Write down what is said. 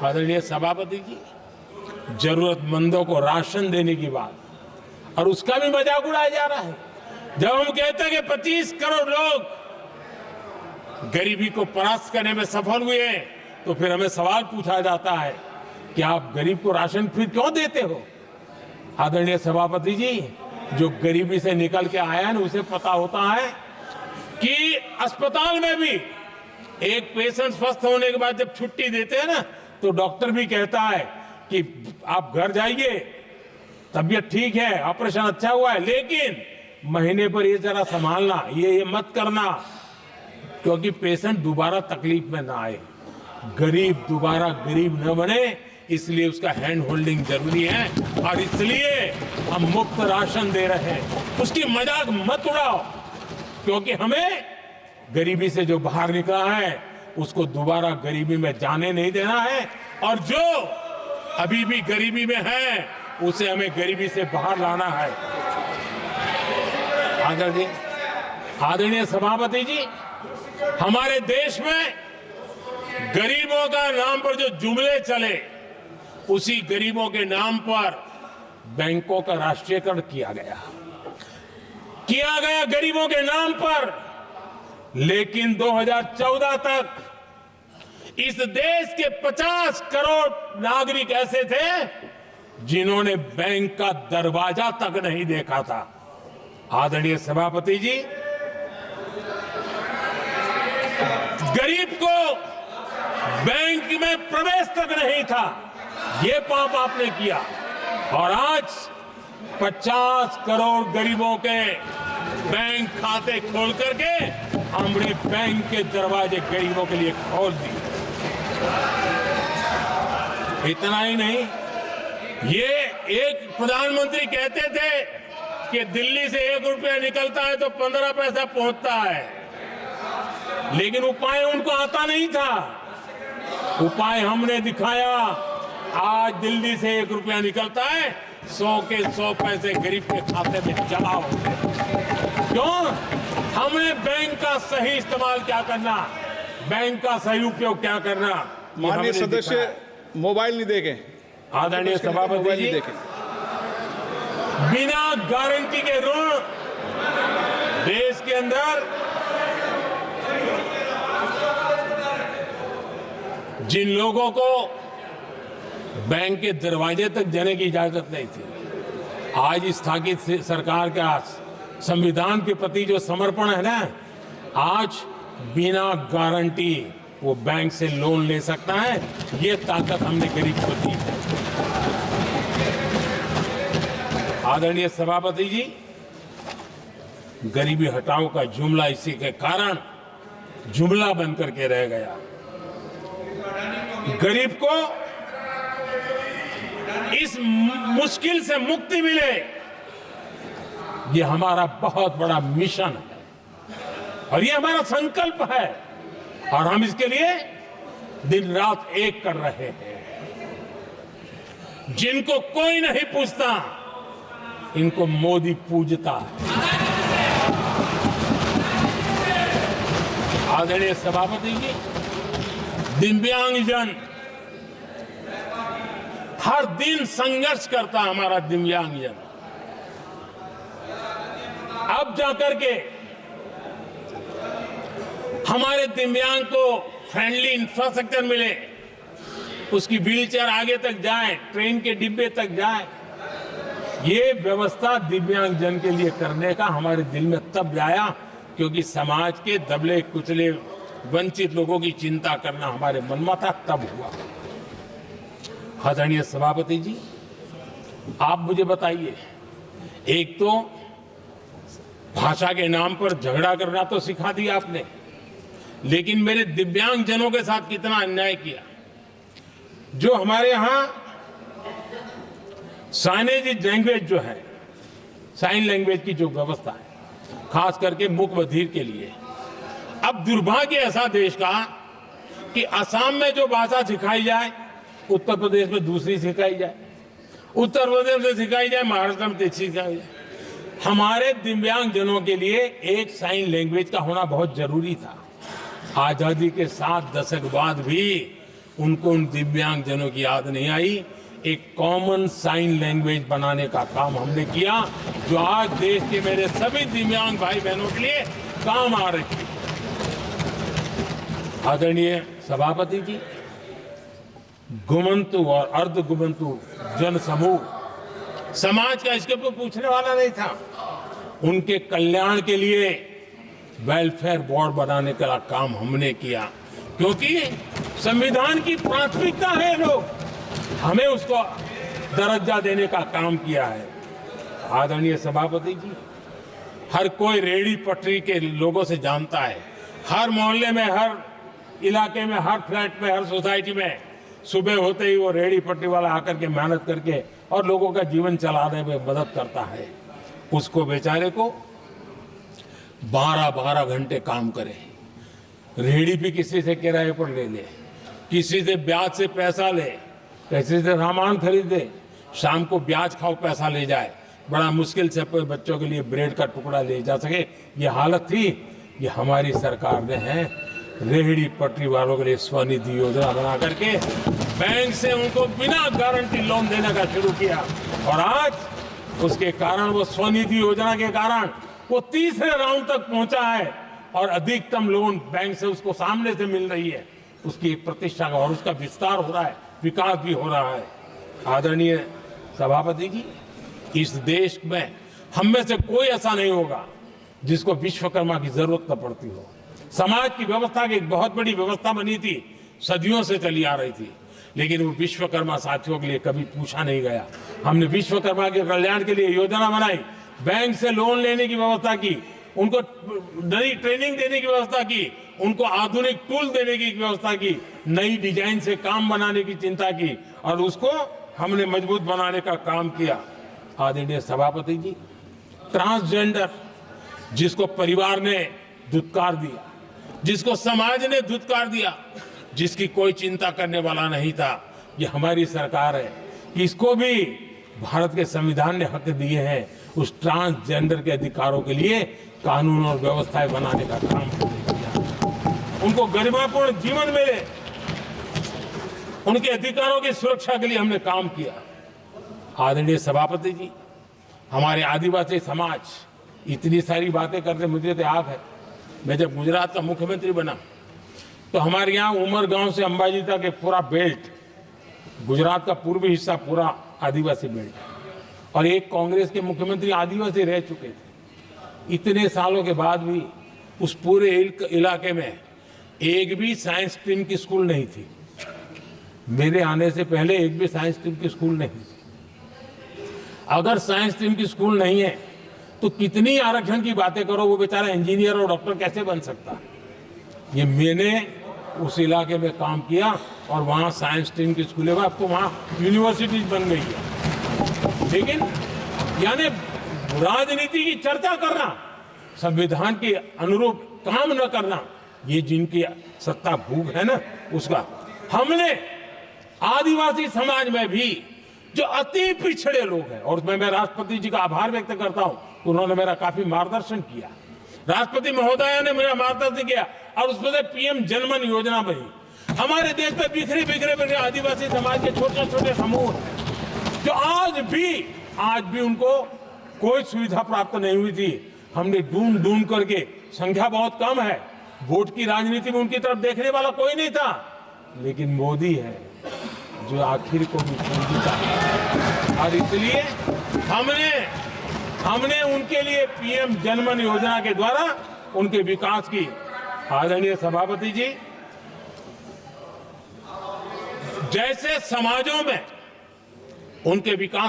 आदरणीय सभापति जी, जरूरतमंदों को राशन देने की बात, और उसका भी मजाक उड़ाया जा रहा है। जब हम कहते हैं कि 25 करोड़ लोग गरीबी को परास्त करने में सफल हुए, तो फिर हमें सवाल पूछा जाता है कि आप गरीब को राशन फिर क्यों देते हो? आदरणीय सभापति जी, जो गरीबी से निकल के आया है उसे पता होता है कि अस्पताल में भी एक पेशेंट स्वस्थ होने के बाद जब छुट्टी देते हैं ना, तो डॉक्टर भी कहता है कि आप घर जाइए, तबीयत ठीक है, ऑपरेशन अच्छा हुआ है, लेकिन महीने पर ये जरा संभालना, ये मत करना, क्योंकि पेशेंट दोबारा तकलीफ में ना आए, गरीब दोबारा गरीब न बने, इसलिए उसका हैंड होल्डिंग जरूरी है। और इसलिए हम मुफ्त राशन दे रहे हैं। उसकी मजाक मत उड़ाओ, क्योंकि हमें गरीबी से जो बाहर निकला है उसको दोबारा गरीबी में जाने नहीं देना है, और जो अभी भी गरीबी में है उसे हमें गरीबी से बाहर लाना है। आदरणीय सभापति जी, हमारे देश में गरीबों का नाम पर जो जुमले चले, उसी गरीबों के नाम पर बैंकों का राष्ट्रीयकरण किया गया गरीबों के नाम पर। लेकिन 2014 तक इस देश के 50 करोड़ नागरिक ऐसे थे जिन्होंने बैंक का दरवाजा तक नहीं देखा था। आदरणीय सभापति जी, गरीब को बैंक में प्रवेश तक नहीं था, ये पाप आपने किया, और आज 50 करोड़ गरीबों के बैंक खाते खोल करके हमने बैंक के दरवाजे गरीबों के लिए खोल दिए। इतना ही नहीं, ये एक प्रधानमंत्री कहते थे कि दिल्ली से 1 रुपया निकलता है तो 15 पैसा पहुंचता है, लेकिन उपाय उनको आता नहीं था। उपाय हमने दिखाया। आज दिल्ली से 1 रुपया निकलता है, 100 के 100 पैसे गरीब के खाते में जमा होते हैं। क्यों? हमने बैंक का सही इस्तेमाल क्या करना, बैंक का सही उपयोग क्या करना। माननीय सदस्य मोबाइल नहीं देखें। आदरणीय सभापति जी, बिना गारंटी के ऋण देश के अंदर जिन लोगों को बैंक के दरवाजे तक जाने की इजाजत नहीं थी, आज स्थापित सरकार का संविधान के प्रति जो समर्पण है ना, आज बिना गारंटी वो बैंक से लोन ले सकता है। ये ताकत हमने गरीब को दी है। आदरणीय सभापति जी, गरीबी हटाओ का जुमला इसी के कारण जुमला बनकर के रह गया। गरीब को इस मुश्किल से मुक्ति मिले, ये हमारा बहुत बड़ा मिशन है और ये हमारा संकल्प है, और हम इसके लिए दिन रात एक कर रहे हैं। जिनको कोई नहीं पूछता, इनको मोदी पूजता है। आदरणीय सभापति जी, दिव्यांगजन हर दिन संघर्ष करता हमारा दिव्यांगजन, अब जाकर के हमारे दिव्यांग को फ्रेंडली इंफ्रास्ट्रक्चर मिले, उसकी व्हीलचेयर आगे तक जाए, ट्रेन के डिब्बे तक जाए। ये व्यवस्था दिव्यांगजन के लिए करने का हमारे दिल में तब आया क्योंकि समाज के दबले कुचले वंचित लोगों की चिंता करना हमारे मन में था, तब हुआ। आदरणीय सभापति जी, आप मुझे बताइए, एक तो भाषा के नाम पर झगड़ा करना तो सिखा दिया आपने, लेकिन मेरे दिव्यांगजनों के साथ कितना अन्याय किया। जो हमारे यहां साइनेज लैंग्वेज जो है, साइन लैंग्वेज की जो व्यवस्था है, खास करके मूक बधिर के लिए, अब दुर्भाग्य ऐसा देश का कि असम में जो भाषा सिखाई जाए, उत्तर प्रदेश में दूसरी सिखाई जाए, उत्तर प्रदेश में सिखाई जाए, महाराष्ट्र में तीसरी सिखाई जाए। हमारे दिव्यांगजनों के लिए एक साइन लैंग्वेज का होना बहुत जरूरी था। आजादी के 7 दशक बाद भी उनको उन दिव्यांग जनों की याद नहीं आई। एक कॉमन साइन लैंग्वेज बनाने का काम हमने किया, जो आज देश के मेरे सभी दिव्यांग भाई बहनों के लिए काम आ रही है। आदरणीय सभापति जी, घुमंतु और अर्ध घुमंतु जन समूह समाज का इसके ऊपर पूछने वाला नहीं था। उनके कल्याण के लिए वेलफेयर बोर्ड बनाने का काम हमने किया, क्योंकि संविधान की प्राथमिकता है लोग, हमें उसको दर्जा देने का काम किया है। आदरणीय सभापति जी, हर कोई रेहड़ी पटरी के लोगों से जानता है, हर मोहल्ले में, हर इलाके में, हर फ्लैट में, हर सोसाइटी में सुबह होते ही वो रेहड़ी पटरी वाला आकर के मेहनत करके और लोगों का जीवन चलाने में मदद करता है। उसको बेचारे को 12-12 घंटे काम करे, रेहड़ी भी किसी से किराए पर ले ले, किसी से ब्याज से पैसा ले, किसी से सामान खरीदे, शाम को ब्याज खाओ पैसा ले जाए, बड़ा मुश्किल से अपने बच्चों के लिए ब्रेड का टुकड़ा ले जा सके। ये हालत थी। ये हमारी सरकार ने है रेहड़ी पटरी वालों के लिए स्वनिधि योजना बना करके बैंक से उनको बिना गारंटी लोन देने का शुरू किया, और आज उसके कारण, वो स्वनिधि योजना के कारण वो तीसरे राउंड तक पहुंचा है और अधिकतम लोन बैंक से उसको सामने से मिल रही है। उसकी प्रतिष्ठा का और उसका विस्तार हो रहा है, विकास भी हो रहा है। आदरणीय सभापति जी, इस देश में हम में से कोई ऐसा नहीं होगा जिसको विश्वकर्मा की जरूरत न पड़ती हो। समाज की व्यवस्था की एक बहुत बड़ी व्यवस्था बनी थी, सदियों से चली आ रही थी, लेकिन वो विश्वकर्मा साथियों के लिए कभी पूछा नहीं गया। हमने विश्वकर्मा के कल्याण के लिए योजना बनाई, बैंक से लोन लेने की व्यवस्था की, उनको नई ट्रेनिंग देने की व्यवस्था की, उनको आधुनिक टूल देने की व्यवस्था की, नई डिजाइन से काम बनाने की चिंता की, और उसको हमने मजबूत बनाने का काम किया। आदरणीय सभापति जी, ट्रांसजेंडर, जिसको परिवार ने धुतकार दिया, जिसको समाज ने धुतकार दिया, जिसकी कोई चिंता करने वाला नहीं था, ये हमारी सरकार है कि इसको भी भारत के संविधान ने हक दिए हैं। उस ट्रांसजेंडर के अधिकारों के लिए कानून और व्यवस्थाएं बनाने का काम हमने किया। उनको गरिमापूर्ण जीवन मिले, उनके अधिकारों की सुरक्षा के लिए हमने काम किया। आदरणीय सभापति जी, हमारे आदिवासी समाज, इतनी सारी बातें करते मुझे तो याद है, मैं जब गुजरात का मुख्यमंत्री बना तो हमारे यहाँ उमरगांव से अंबाजी तक एक पूरा बेल्ट, गुजरात का पूर्वी हिस्सा पूरा आदिवासी बेल्ट, और एक कांग्रेस के मुख्यमंत्री आदिवासी रह चुके थे। इतने सालों के बाद भी उस पूरे इलाके में एक भी साइंस स्ट्रीम की स्कूल नहीं थी। मेरे आने से पहले एक भी साइंस स्ट्रीम की स्कूल नहीं थी। अगर साइंस स्ट्रीम की स्कूल नहीं है तो कितनी आरक्षण की बातें करो, वो बेचारा इंजीनियर और डॉक्टर कैसे बन सकता है। ये मैंने उस इलाके में काम किया और वहाँ साइंस स्ट्रीम की स्कूलें, अब तो वहाँ यूनिवर्सिटीज बन गई है। लेकिन यानी राजनीति की चर्चा करना, संविधान के अनुरूप काम न करना, ये जिनकी सत्ता भूख है ना, उसका हमने आदिवासी समाज में भी जो अति पिछड़े लोग हैं, और मैं राष्ट्रपति जी का आभार व्यक्त करता हूं, उन्होंने मेरा काफी मार्गदर्शन किया। राष्ट्रपति महोदया ने मेरा मार्गदर्शन किया और उसमें से पीएम जनमन योजना बनी। हमारे देश में बिखरे बिखरे आदिवासी समाज के छोटे छोटे समूह हैं जो आज भी उनको कोई सुविधा प्राप्त नहीं हुई थी। हमने ढूंढ ढूंढ करके, संख्या बहुत कम है, वोट की राजनीति में उनकी तरफ देखने वाला कोई नहीं था, लेकिन मोदी है जो आखिर को भी समझता है। और इसलिए हमने उनके लिए पीएम जनमन योजना के द्वारा उनके विकास की। आदरणीय सभापति जी, जैसे समाजों में उनके विकास